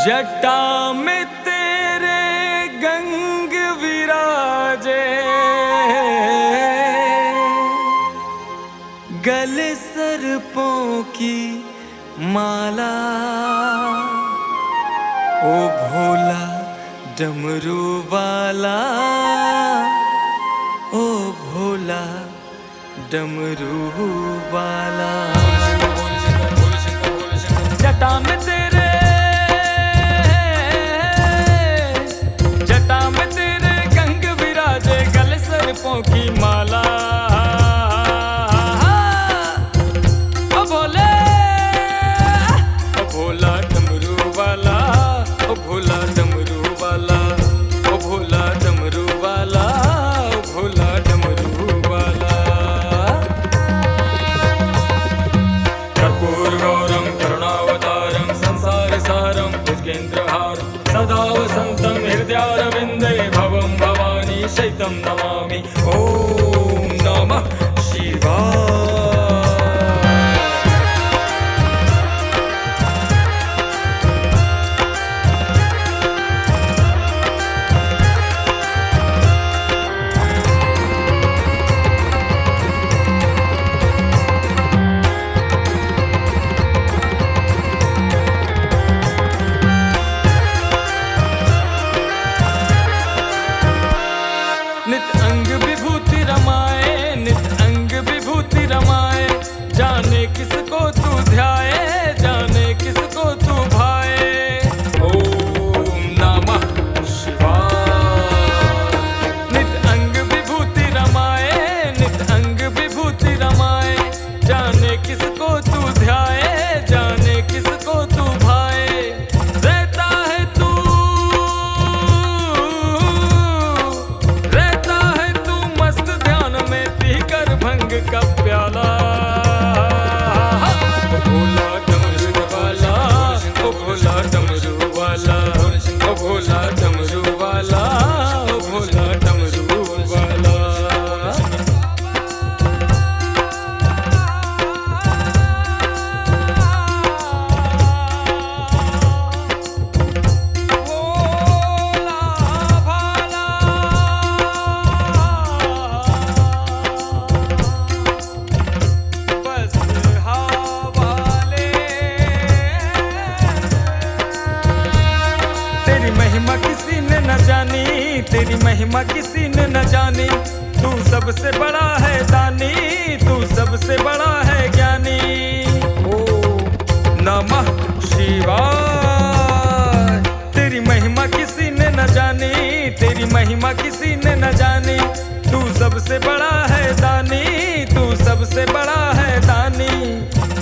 जटा में तेरे गंग विराजे, गले सर्पों की माला। ओ भोला डमरू वाला, ओ भोला डमरू वाला। जटा में तेरे गंग विराजे, गले सर्पों की माला। ओ भोले, ओ भोला डमरू वाला, ओ भोला डमरू वाला, ओ भोला डमरू वाला, ओ भोला डमरू वाला। कर्पूर गौरम करुणावतारम संसार सारम भुजगेन्द्रहारम सदा वसंतं हृदयारविन्दे भवं भवानी शैतं नमामि। ओम नमः शिवाय। नित अंग विभूति रमाए, नित अंग विभूति रमाए, जाने किसको तू ध्याए, जाने किसको तू भाए। ओम नमः शिवाय। नित अंग विभूति रमाए, नित अंग विभूति रमाए, जाने किसको तू ध्याए, जाने किसको तू भाए। भंग का प्याला। ओ भोला डमरू वाला, ओ भोला डमरू वाला, ओ भोला डमरू वाला, ओ भोला डमरू वाला। तेरी महिमा किसी ने न जानी, तेरी महिमा किसी ने न जानी। तू सबसे बड़ा है दानी, तू सबसे बड़ा है ज्ञानी। ओम नमः शिवाय। तेरी महिमा किसी ने न जानी, तेरी महिमा किसी ने न जानी। तू सबसे बड़ा है दानी, तू सबसे बड़ा है दानी।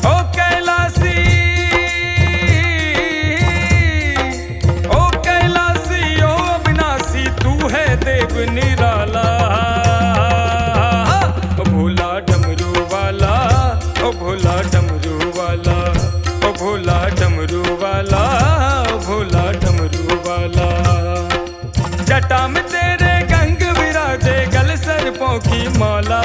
ओ कैलासी, देव निराला। ओ भोला डमरू वाला, ओ भोला डमरू वाला, ओ भोला डमरू वाला, ओ भोला डमरू वाला। जटा में तेरे गंग विराजे, गले सर्पों की माला।